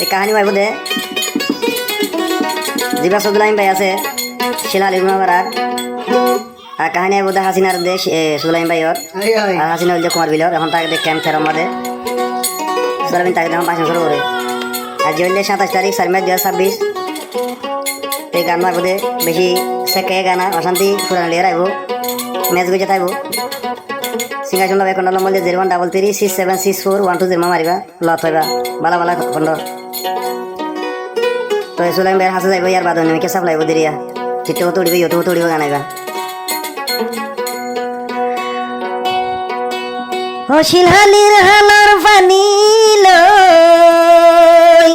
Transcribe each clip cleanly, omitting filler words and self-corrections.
এই কাহিনী ভাইব দে জিবা সুদুলাইম ভাই আছে শিলালি গুণাবার আর কাহিনী বোধ হাসিনার দেশ সুদুলাইম ভাইয়র আর হাসিনা হইলে কুমার বিলর এখন তাকে দেখ ক্যাম্প থেরার মধ্যে সোলাবিন তাকে দেখুন 5 বছর করে আর যে হইলে 27 তারিখ 4 মে 2026 এই গান ভাইব দে বেশি সেকে গানা অশান্তি ফুরান লিয়ে রাখবো ম্যাচ গুজে থাকবো সিঙ্গা শুনলাম এখন নম্বর 0133676412 মারিবা লত হইবা বালা বালা খন্ড তো সুলাইম ভাইয়ের হাসে যাইব ইয়ার বাদ আমি কে সাপ্লাইব দিরিয়া চিত্তে কত উড়িবে ইউটিউব উড়িব গানাইবা ও শিলহালির হালর পানি লই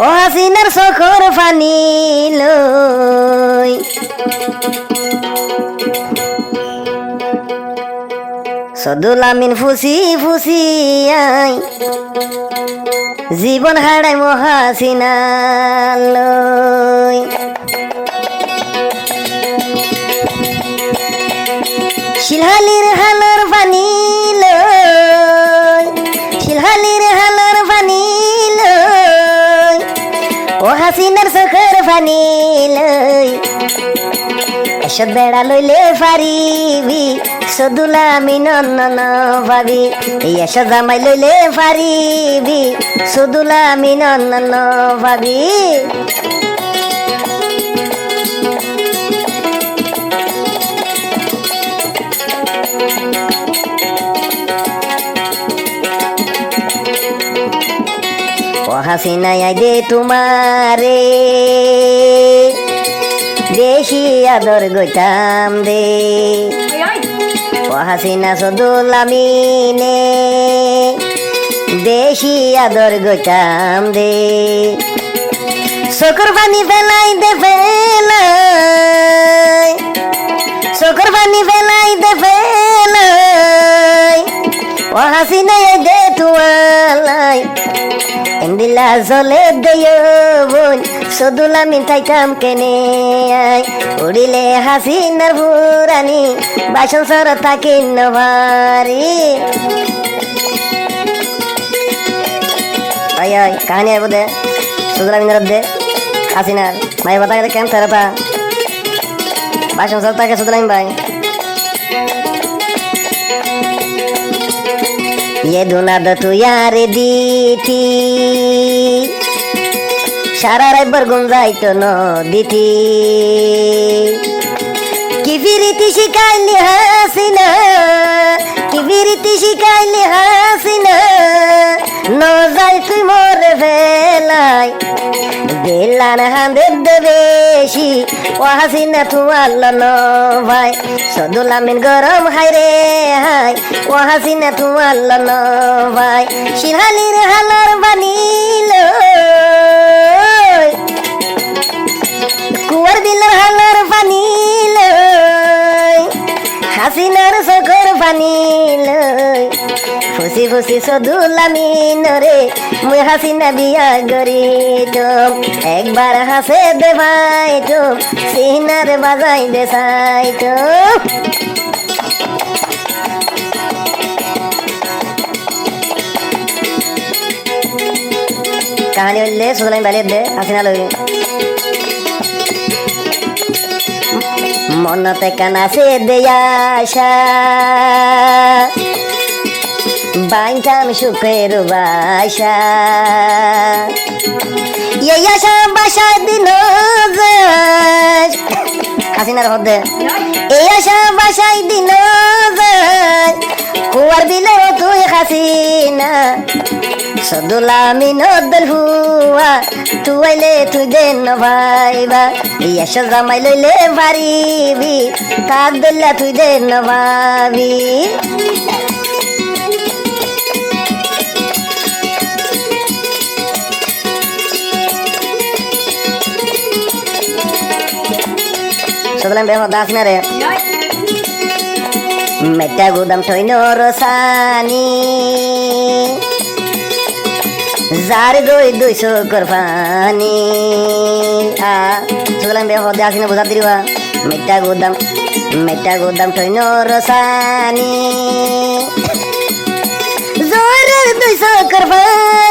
ও হাসিনার চোখর পানি লই সদুল আমিন ফুসি ফুসি আই জীবন হারাই মহাসিনা লই শিলহালির হালর পানি লই শিলহালির হালর পানি লই ও হাসিনার চোখের পানি লই এসব বেড়া লইলে পারিবি সদুলা আমি নন ভাবি এসব জামাই লইলে পারিবি সদুলা আমি নন ভাবি ও হাসিনা আই দে তোমারে বেশি আদর গইতাম দে ও হাসিনা সদুল আমিনে বেশি আদর গইতাম দে চোখর পানি ফেলাই দে ফেলাই চোখর পানি ফেলাই দে ফেলাই ও হাসিনা দে তুয়ালাই এন্দিলা জলে দেয় বোন সদুল আমিন থাইতাম কেনে আই উড়িলে হাসিনার ভুরানি বাসন সর থাকি নভারি আই আই কাহিনী আইব দে সদুল আমিনের দে হাসিনার মাই বাতাকে কেন তেরাতা বাসন সর থাকে সদুল আমিন ভাই ये दुना द तू यार दीती सारा राइबर गुंजाई तो न दीती की विरीति शिकायली हासिना की विरीति शिकायली हासिना न जाय तुई मोर भेलाई दिलान हांदे देवेशी ও হাসিনা তুয়াল্লা ন ভাই সদুল আমিন গরম হাই রে হাই ও হাসিনা তুয়াল্লা ন ভাই শিলহালির হালর বানিল কুয়ার বিলের হালর বানিল হাসিনার চোখর বানিল ফুসি ফুসি সদুল আমিন রে মুই হাসিনা বিয়া গরি তোম একবার হাসে দে ভাই তোম সিনার বাজাই দে সাই তোম কাহিনী হইলে সুদলাই বালিয়ে দে হাসিনা লই মনতে কানাসে দেয়াশা বাইতাম সুখের বাসা এই আশা বাসায় দিন হাসিনার হদে এই আশা বাসায় দিন কুয়ার বিলে তুই হাসিনা সদুল আমিন দল হুয়া তুইলে তুই দেন ভাইবা এসব জামাই লইলে পারিবি তার দল্লা তুই দেন ভাবি সদলাম বেহ দাস না রে মেটা গুদাম ঠইন রসানি যার গই 200 করফানি আ সদলাম বেহ দাস না বুঝা দিবা মেটা গুদাম ঠইন রসানি জোর 200 করফানি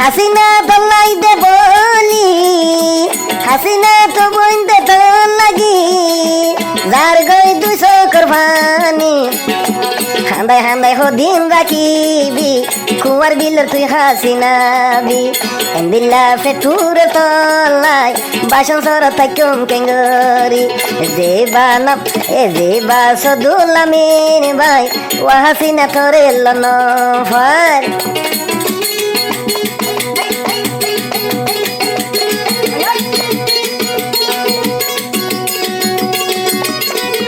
হাসিনা দলাই দে বলি হাসিনা তো বইন্দে তো লাগি যার গই 200 কোরবানি হান্দাই হান্দাই হো দিন রাখিবি কুয়ার বিলের তুই হাসিনা বি এন্দিল্লা ফেটুর তলাই বাসন সর থাকুম কেঙ্গরি দেবানা দেবা সদুলামিন ভাই ও হাসিনা তোরে লন ফার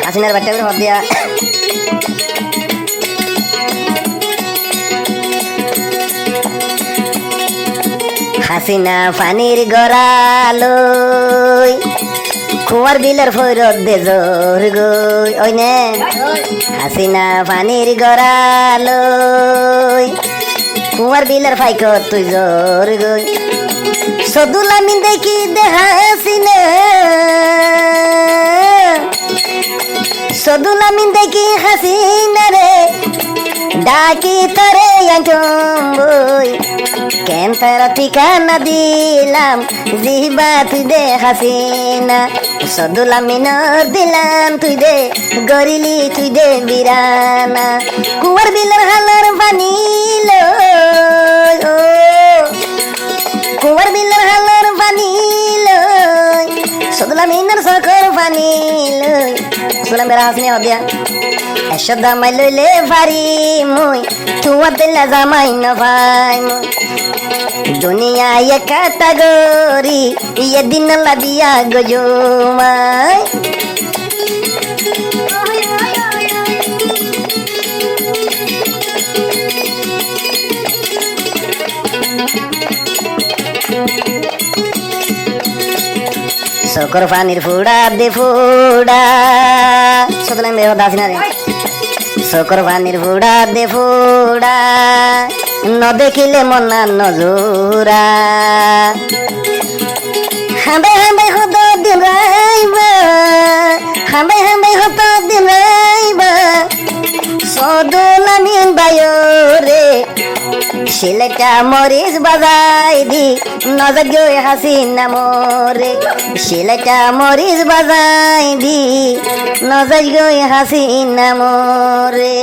হাসিনার বাচ্চাগুলো হব দিয়া হাসিনা পানির গড়ালই কুয়ার বিলের ফৈরত দে জোর গই ওই নে হাসিনা পানির গড়ালই কুয়ার বিলের ফাইকত তুই জোর গই সদুলামি দেখি দে হাসিনা সদুলামি দেখি হাসিনা রে ডাকি তরে বই কেন তার ঠিকানা দিলাম জিবা তুই দে হাসিনা সদুলামি নর দিলাম তুই দে গরিলি তুই দে বিরানা কুয়ার বিলের হালার পানি কুয়ার বিলের হালার পানি সদুলামি নর সকর পানি সুলাম বেড়া হাসিনা হব দিয়া এসদা মাই লইলে ভারি মুই তুয়া দিলা জামাই না ভাই মুই দুনিয়া একা তাগরি ইয়ে দিন লাবিয়া গজুমাই সকর পানির ফুড়া দে ফুড়া সদলাম বেহ দাসিনা রে সকর পানির ফুড়া দে ফুড়া ন দেখিলে মনা নজুরা হাঁবে হাঁবে হত দিন রাইবা হাঁবে হাঁবে হত দিন রাইবা সদলামিন বায়ো রে শিলেটা মরিচ বাজাই দি নজর গই হাসিনা মোরে শিলেটা মরিচ বাজাই দি নজর গই হাসিনা মোরে